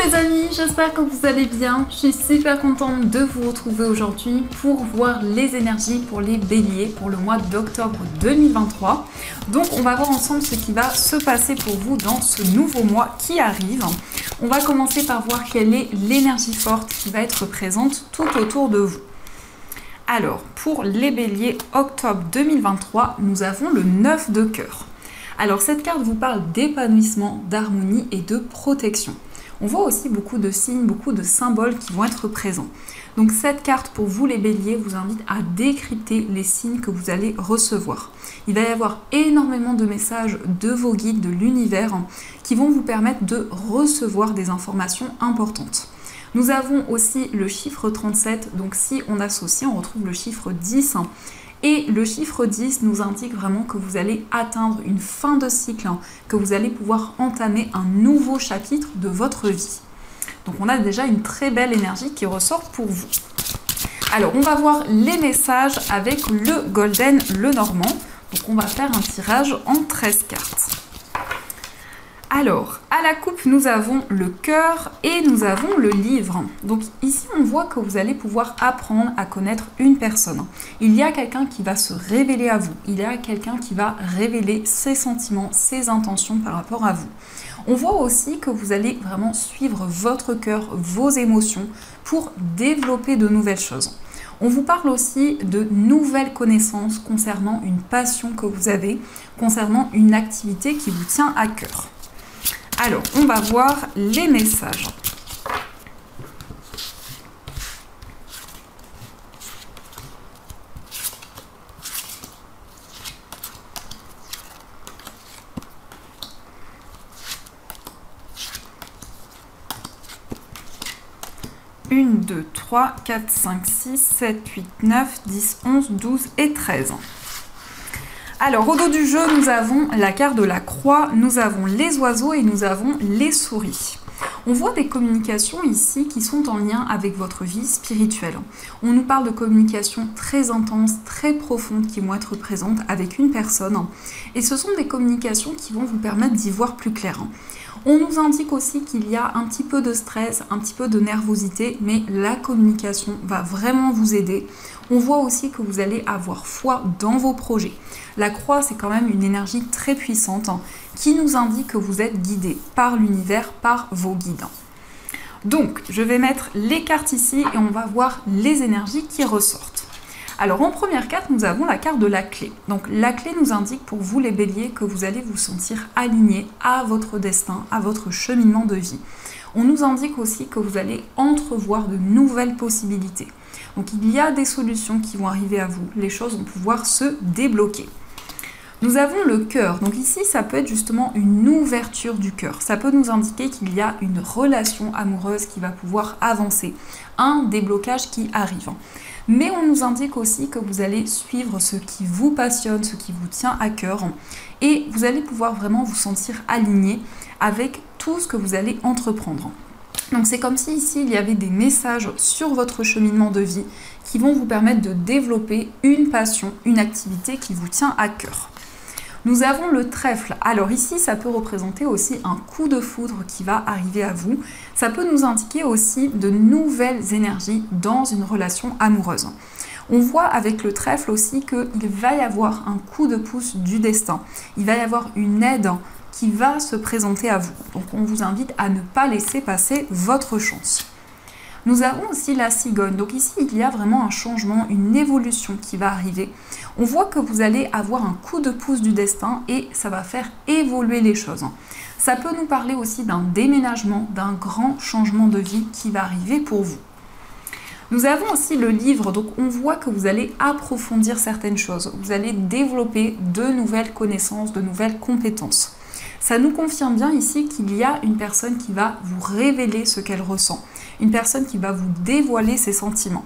les amis, j'espère que vous allez bien. Je suis super contente de vous retrouver aujourd'hui pour voir les énergies pour les béliers pour le mois d'octobre 2023. Donc on va voir ensemble ce qui va se passer pour vous dans ce nouveau mois qui arrive. On va commencer par voir quelle est l'énergie forte qui va être présente tout autour de vous. Alors, pour les béliers octobre 2023, nous avons le 9 de cœur. Alors cette carte vous parle d'épanouissement, d'harmonie et de protection. On voit aussi beaucoup de signes, beaucoup de symboles qui vont être présents. Donc cette carte pour vous les béliers vous invite à décrypter les signes que vous allez recevoir. Il va y avoir énormément de messages de vos guides, de l'univers, qui vont vous permettre de recevoir des informations importantes. Nous avons aussi le chiffre 37, donc si on associe, on retrouve le chiffre 10. Et le chiffre 10 nous indique vraiment que vous allez atteindre une fin de cycle, que vous allez pouvoir entamer un nouveau chapitre de votre vie. Donc on a déjà une très belle énergie qui ressort pour vous. Alors on va voir les messages avec le Golden Lenormand. Donc on va faire un tirage en 13 cartes. Alors, à la coupe, nous avons le cœur et nous avons le livre. Donc ici, on voit que vous allez pouvoir apprendre à connaître une personne. Il y a quelqu'un qui va se révéler à vous. Il y a quelqu'un qui va révéler ses sentiments, ses intentions par rapport à vous. On voit aussi que vous allez vraiment suivre votre cœur, vos émotions pour développer de nouvelles choses. On vous parle aussi de nouvelles connaissances concernant une passion que vous avez, concernant une activité qui vous tient à cœur. Alors, on va voir les messages. Une, 2, 3, 4, 5, 6, 7, 8, 9, 10, 11, 12 et 13. Alors, au dos du jeu, nous avons la carte de la croix, nous avons les oiseaux et nous avons les souris. On voit des communications ici qui sont en lien avec votre vie spirituelle. On nous parle de communications très intenses, très profondes qui vont être présentes avec une personne. Et ce sont des communications qui vont vous permettre d'y voir plus clair. On nous indique aussi qu'il y a un petit peu de stress, un petit peu de nervosité, mais la communication va vraiment vous aider. On voit aussi que vous allez avoir foi dans vos projets. La croix, c'est quand même une énergie très puissante qui nous indique que vous êtes guidé par l'univers, par vos guides. Donc, je vais mettre les cartes ici et on va voir les énergies qui ressortent. Alors, en première carte, nous avons la carte de la clé. Donc, la clé nous indique pour vous les béliers que vous allez vous sentir aligné à votre destin, à votre cheminement de vie. On nous indique aussi que vous allez entrevoir de nouvelles possibilités. Donc, il y a des solutions qui vont arriver à vous. Les choses vont pouvoir se débloquer. Nous avons le cœur. Donc ici, ça peut être justement une ouverture du cœur. Ça peut nous indiquer qu'il y a une relation amoureuse qui va pouvoir avancer. Un déblocage qui arrive. Mais on nous indique aussi que vous allez suivre ce qui vous passionne, ce qui vous tient à cœur. Et vous allez pouvoir vraiment vous sentir aligné avec tout ce que vous allez entreprendre. Donc c'est comme si ici, il y avait des messages sur votre cheminement de vie qui vont vous permettre de développer une passion, une activité qui vous tient à cœur. Nous avons le trèfle. Alors ici, ça peut représenter aussi un coup de foudre qui va arriver à vous. Ça peut nous indiquer aussi de nouvelles énergies dans une relation amoureuse. On voit avec le trèfle aussi qu'il va y avoir un coup de pouce du destin. Il va y avoir une aide qui va se présenter à vous. Donc on vous invite à ne pas laisser passer votre chance. Nous avons aussi la cigogne. Donc ici, il y a vraiment un changement, une évolution qui va arriver. On voit que vous allez avoir un coup de pouce du destin et ça va faire évoluer les choses. Ça peut nous parler aussi d'un déménagement, d'un grand changement de vie qui va arriver pour vous. Nous avons aussi le livre, donc on voit que vous allez approfondir certaines choses. Vous allez développer de nouvelles connaissances, de nouvelles compétences. Ça nous confirme bien ici qu'il y a une personne qui va vous révéler ce qu'elle ressent. Une personne qui va vous dévoiler ses sentiments.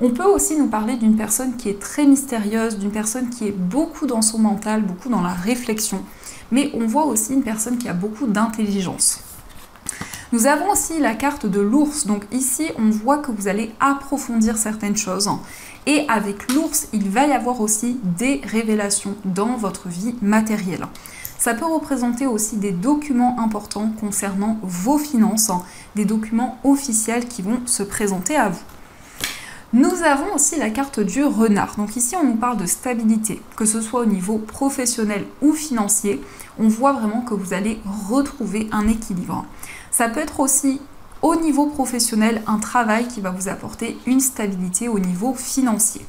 On peut aussi nous parler d'une personne qui est très mystérieuse, d'une personne qui est beaucoup dans son mental, beaucoup dans la réflexion. Mais on voit aussi une personne qui a beaucoup d'intelligence. Nous avons aussi la carte de l'ours. Donc ici, on voit que vous allez approfondir certaines choses. Et avec l'ours, il va y avoir aussi des révélations dans votre vie matérielle. Ça peut représenter aussi des documents importants concernant vos finances, des documents officiels qui vont se présenter à vous. Nous avons aussi la carte du renard. Donc ici, on nous parle de stabilité, que ce soit au niveau professionnel ou financier. On voit vraiment que vous allez retrouver un équilibre. Ça peut être aussi au niveau professionnel un travail qui va vous apporter une stabilité au niveau financier.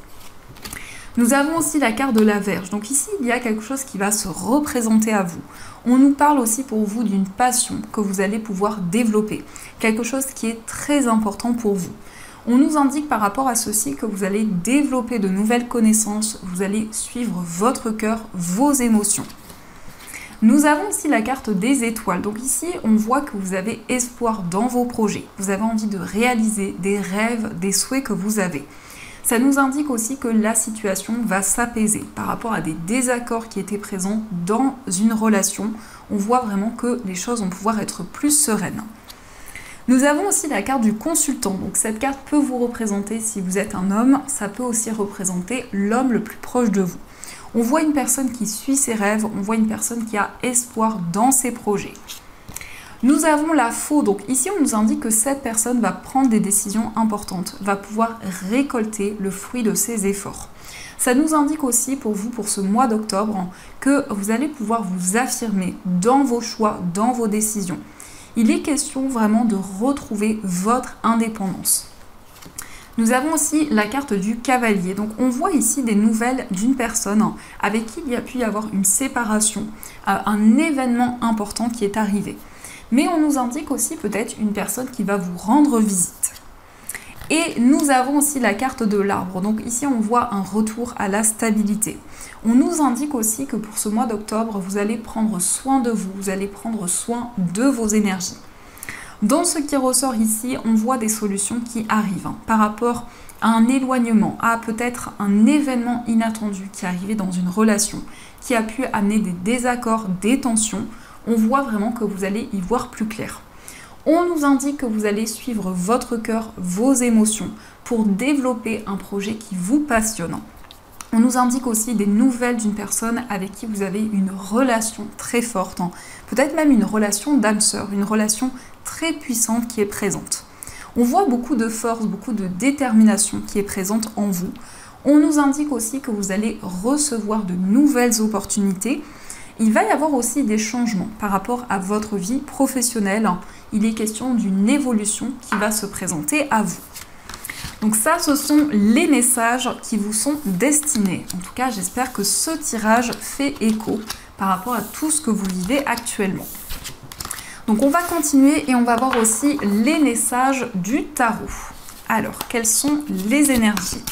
Nous avons aussi la carte de la Vierge. Donc ici, il y a quelque chose qui va se représenter à vous. On nous parle aussi pour vous d'une passion que vous allez pouvoir développer. Quelque chose qui est très important pour vous. On nous indique par rapport à ceci que vous allez développer de nouvelles connaissances, vous allez suivre votre cœur, vos émotions. Nous avons aussi la carte des étoiles. Donc ici, on voit que vous avez espoir dans vos projets. Vous avez envie de réaliser des rêves, des souhaits que vous avez. Ça nous indique aussi que la situation va s'apaiser par rapport à des désaccords qui étaient présents dans une relation. On voit vraiment que les choses vont pouvoir être plus sereines. Nous avons aussi la carte du consultant. Donc cette carte peut vous représenter si vous êtes un homme, ça peut aussi représenter l'homme le plus proche de vous. On voit une personne qui suit ses rêves, on voit une personne qui a espoir dans ses projets. Nous avons la faux. Donc ici, on nous indique que cette personne va prendre des décisions importantes, va pouvoir récolter le fruit de ses efforts. Ça nous indique aussi pour vous, pour ce mois d'octobre, que vous allez pouvoir vous affirmer dans vos choix, dans vos décisions. Il est question vraiment de retrouver votre indépendance. Nous avons aussi la carte du cavalier. Donc on voit ici des nouvelles d'une personne avec qui il y a pu y avoir une séparation, un événement important qui est arrivé. Mais on nous indique aussi peut-être une personne qui va vous rendre visite. Et nous avons aussi la carte de l'arbre. Donc ici, on voit un retour à la stabilité. On nous indique aussi que pour ce mois d'octobre, vous allez prendre soin de vous, vous allez prendre soin de vos énergies. Dans ce qui ressort ici, on voit des solutions qui arrivent par rapport à un éloignement, à peut-être un événement inattendu qui est arrivé dans une relation, qui a pu amener des désaccords, des tensions. On voit vraiment que vous allez y voir plus clair. On nous indique que vous allez suivre votre cœur, vos émotions, pour développer un projet qui vous passionne. On nous indique aussi des nouvelles d'une personne avec qui vous avez une relation très forte, peut-être même une relation d'âme sœur, une relation très puissante qui est présente. On voit beaucoup de force, beaucoup de détermination qui est présente en vous. On nous indique aussi que vous allez recevoir de nouvelles opportunités. Il va y avoir aussi des changements par rapport à votre vie professionnelle. Il est question d'une évolution qui va se présenter à vous. Donc ça, ce sont les messages qui vous sont destinés. En tout cas, j'espère que ce tirage fait écho par rapport à tout ce que vous vivez actuellement. Donc on va continuer et on va voir aussi les messages du tarot. Alors, quelles sont les énergies ?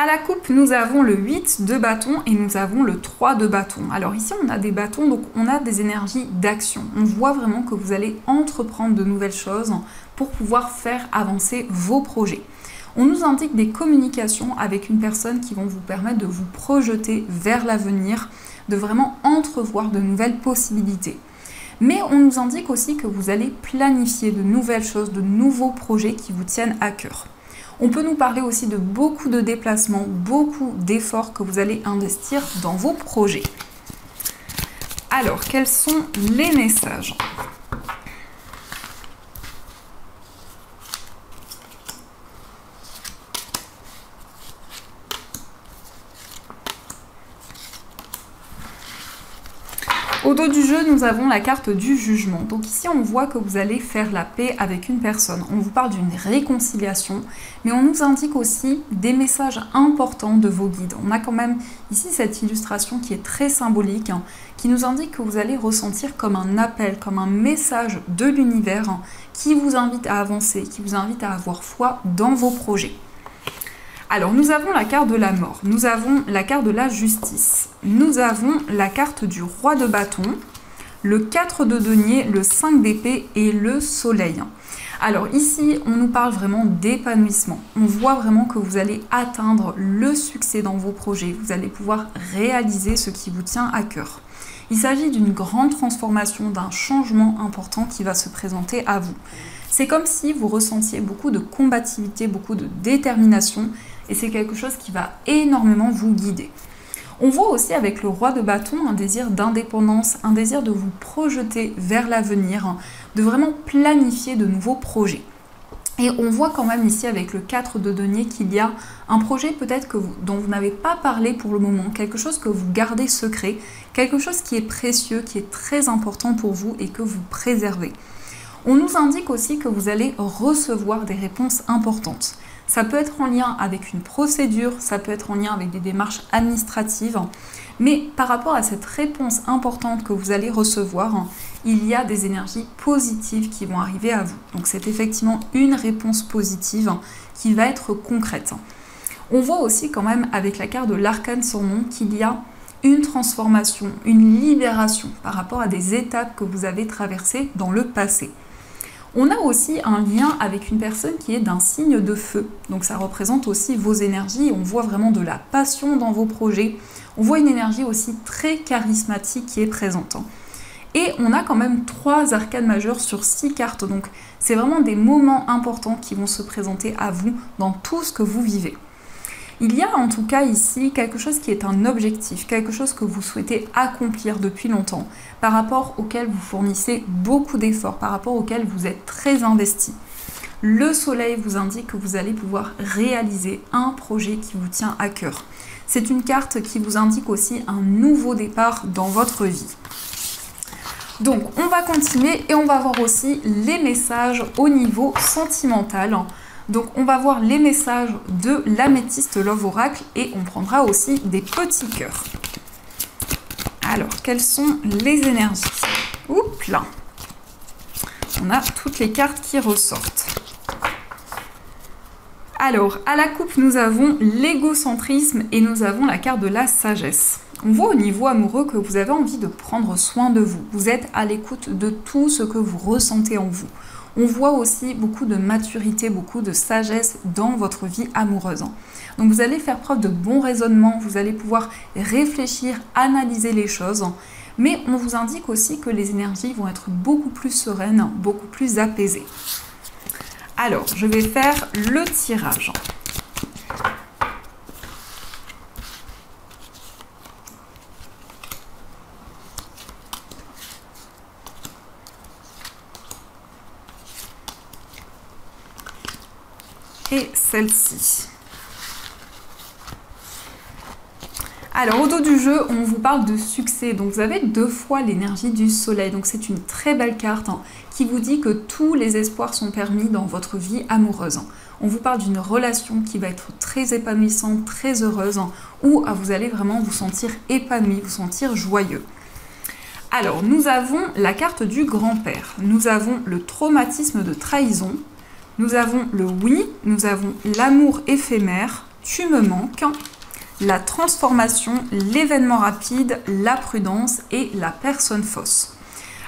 À la coupe, nous avons le 8 de bâton et nous avons le 3 de bâton. Alors ici, on a des bâtons, donc on a des énergies d'action. On voit vraiment que vous allez entreprendre de nouvelles choses pour pouvoir faire avancer vos projets. On nous indique des communications avec une personne qui vont vous permettre de vous projeter vers l'avenir, de vraiment entrevoir de nouvelles possibilités. Mais on nous indique aussi que vous allez planifier de nouvelles choses, de nouveaux projets qui vous tiennent à cœur. On peut nous parler aussi de beaucoup de déplacements, beaucoup d'efforts que vous allez investir dans vos projets. Alors, quels sont les messages ? Au dos du jeu, nous avons la carte du jugement. Donc ici, on voit que vous allez faire la paix avec une personne. On vous parle d'une réconciliation, mais on nous indique aussi des messages importants de vos guides. On a quand même ici cette illustration qui est très symbolique, qui nous indique que vous allez ressentir comme un appel, comme un message de l'univers qui vous invite à avancer, qui vous invite à avoir foi dans vos projets. Alors, nous avons la carte de la mort, nous avons la carte de la justice, nous avons la carte du roi de bâton, le 4 de denier, le 5 d'épée et le soleil. Alors ici, on nous parle vraiment d'épanouissement. On voit vraiment que vous allez atteindre le succès dans vos projets, vous allez pouvoir réaliser ce qui vous tient à cœur. Il s'agit d'une grande transformation, d'un changement important qui va se présenter à vous. C'est comme si vous ressentiez beaucoup de combativité, beaucoup de détermination, et c'est quelque chose qui va énormément vous guider. On voit aussi avec le roi de bâton un désir d'indépendance, un désir de vous projeter vers l'avenir, de vraiment planifier de nouveaux projets. Et on voit quand même ici avec le 4 de denier qu'il y a un projet peut-être dont vous n'avez pas parlé pour le moment, quelque chose que vous gardez secret, quelque chose qui est précieux, qui est très important pour vous et que vous préservez. On nous indique aussi que vous allez recevoir des réponses importantes. Ça peut être en lien avec une procédure, ça peut être en lien avec des démarches administratives, mais par rapport à cette réponse importante que vous allez recevoir, il y a des énergies positives qui vont arriver à vous. Donc c'est effectivement une réponse positive qui va être concrète. On voit aussi quand même avec la carte de l'arcane sans nom qu'il y a une transformation, une libération par rapport à des étapes que vous avez traversées dans le passé. On a aussi un lien avec une personne qui est d'un signe de feu. Donc ça représente aussi vos énergies. On voit vraiment de la passion dans vos projets. On voit une énergie aussi très charismatique qui est présente. Et on a quand même 3 arcanes majeures sur 6 cartes. Donc c'est vraiment des moments importants qui vont se présenter à vous dans tout ce que vous vivez. Il y a en tout cas ici quelque chose qui est un objectif, quelque chose que vous souhaitez accomplir depuis longtemps, par rapport auquel vous fournissez beaucoup d'efforts, par rapport auquel vous êtes très investi. Le soleil vous indique que vous allez pouvoir réaliser un projet qui vous tient à cœur. C'est une carte qui vous indique aussi un nouveau départ dans votre vie. Donc on va continuer et on va voir aussi les messages au niveau sentimental. Donc on va voir les messages de l'améthyste Love Oracle et on prendra aussi des petits cœurs. Alors, quelles sont les énergies? Oups là. On a toutes les cartes qui ressortent. Alors, à la coupe, nous avons l'égocentrisme et nous avons la carte de la sagesse. On voit au niveau amoureux que vous avez envie de prendre soin de vous. Vous êtes à l'écoute de tout ce que vous ressentez en vous. On voit aussi beaucoup de maturité, beaucoup de sagesse dans votre vie amoureuse. Donc vous allez faire preuve de bon raisonnement, vous allez pouvoir réfléchir, analyser les choses, mais on vous indique aussi que les énergies vont être beaucoup plus sereines, beaucoup plus apaisées. Alors, je vais faire le tirage. Et celle-ci. Alors, au dos du jeu, on vous parle de succès. Donc, vous avez 2 fois l'énergie du soleil. Donc, c'est une très belle carte qui vous dit que tous les espoirs sont permis dans votre vie amoureuse. On vous parle d'une relation qui va être très épanouissante, très heureuse, où vous allez vraiment vous sentir épanoui, vous sentir joyeux. Alors, nous avons la carte du grand-père. Nous avons le traumatisme de trahison. Nous avons le oui, nous avons l'amour éphémère, tu me manques, la transformation, l'événement rapide, la prudence et la personne fausse.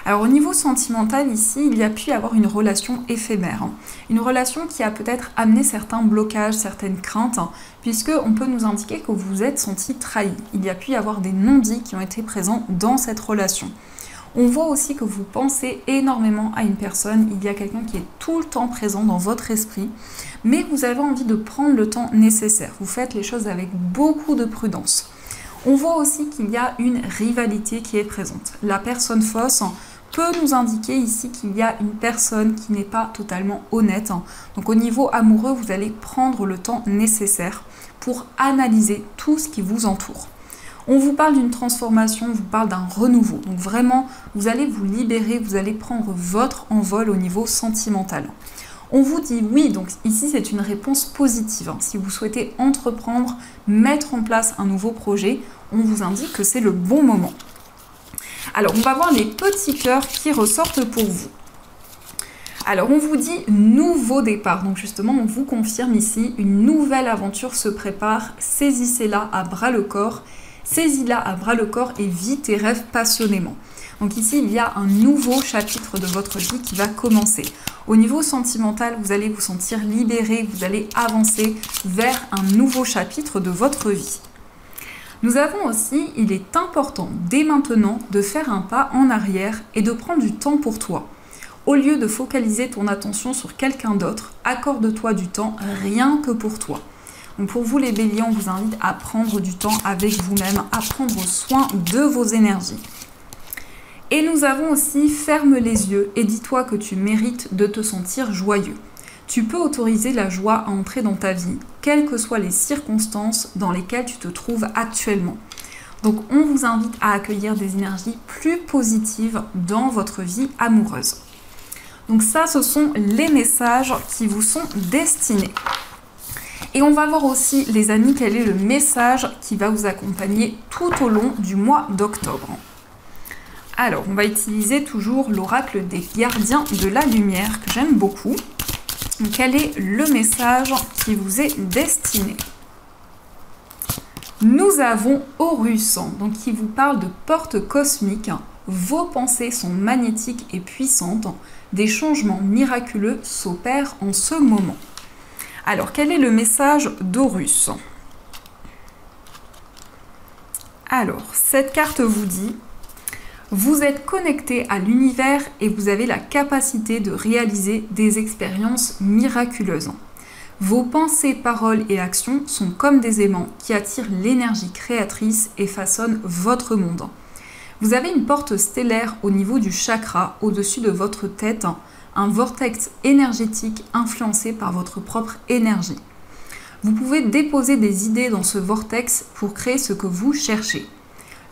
Alors au niveau sentimental ici, il y a pu y avoir une relation éphémère, une relation qui a peut-être amené certains blocages, certaines craintes, puisque on peut nous indiquer que vous vous êtes senti trahi. Il y a pu y avoir des non-dits qui ont été présents dans cette relation. On voit aussi que vous pensez énormément à une personne, il y a quelqu'un qui est tout le temps présent dans votre esprit, mais vous avez envie de prendre le temps nécessaire. Vous faites les choses avec beaucoup de prudence. On voit aussi qu'il y a une rivalité qui est présente. La personne fausse peut nous indiquer ici qu'il y a une personne qui n'est pas totalement honnête. Donc au niveau amoureux, vous allez prendre le temps nécessaire pour analyser tout ce qui vous entoure. On vous parle d'une transformation, on vous parle d'un renouveau. Donc vraiment, vous allez vous libérer, vous allez prendre votre envol au niveau sentimental. On vous dit oui, donc ici c'est une réponse positive. Si vous souhaitez entreprendre, mettre en place un nouveau projet, on vous indique que c'est le bon moment. Alors on va voir les petits cœurs qui ressortent pour vous. Alors on vous dit nouveau départ, donc justement on vous confirme ici une nouvelle aventure se prépare, saisissez-la à bras le corps. Saisis-la à bras le corps et vis tes rêves passionnément. Donc ici, il y a un nouveau chapitre de votre vie qui va commencer. Au niveau sentimental, vous allez vous sentir libéré, vous allez avancer vers un nouveau chapitre de votre vie. Nous avons aussi, il est important dès maintenant de faire un pas en arrière et de prendre du temps pour toi. Au lieu de focaliser ton attention sur quelqu'un d'autre, accorde-toi du temps rien que pour toi. Donc pour vous les béliers, on vous invite à prendre du temps avec vous-même, à prendre soin de vos énergies. Et nous avons aussi ferme les yeux et dis-toi que tu mérites de te sentir joyeux. Tu peux autoriser la joie à entrer dans ta vie, quelles que soient les circonstances dans lesquelles tu te trouves actuellement. Donc on vous invite à accueillir des énergies plus positives dans votre vie amoureuse. Donc ça, ce sont les messages qui vous sont destinés. Et on va voir aussi, les amis, quel est le message qui va vous accompagner tout au long du mois d'octobre. Alors, on va utiliser toujours l'oracle des gardiens de la lumière, que j'aime beaucoup. Donc, quel est le message qui vous est destiné? Nous avons Horus, donc qui vous parle de porte cosmique. Vos pensées sont magnétiques et puissantes. Des changements miraculeux s'opèrent en ce moment. Alors, quel est le message d'Horus? Alors, cette carte vous dit: vous êtes connecté à l'univers et vous avez la capacité de réaliser des expériences miraculeuses. Vos pensées, paroles et actions sont comme des aimants qui attirent l'énergie créatrice et façonnent votre monde. Vous avez une porte stellaire au niveau du chakra, au-dessus de votre tête, un vortex énergétique influencé par votre propre énergie. Vous pouvez déposer des idées dans ce vortex pour créer ce que vous cherchez.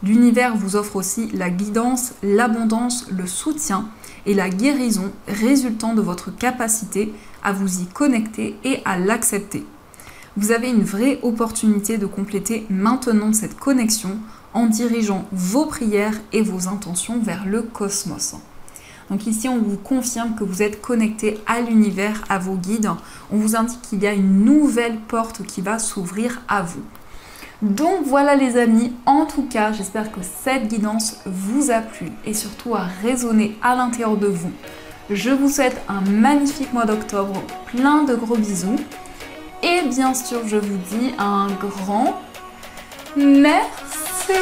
L'univers vous offre aussi la guidance, l'abondance, le soutien et la guérison résultant de votre capacité à vous y connecter et à l'accepter. Vous avez une vraie opportunité de compléter maintenant cette connexion en dirigeant vos prières et vos intentions vers le cosmos. Donc ici, on vous confirme que vous êtes connecté à l'univers, à vos guides. On vous indique qu'il y a une nouvelle porte qui va s'ouvrir à vous. Donc voilà les amis, en tout cas, j'espère que cette guidance vous a plu et surtout a résonné à l'intérieur de vous. Je vous souhaite un magnifique mois d'octobre, plein de gros bisous. Et bien sûr, je vous dis un grand merci.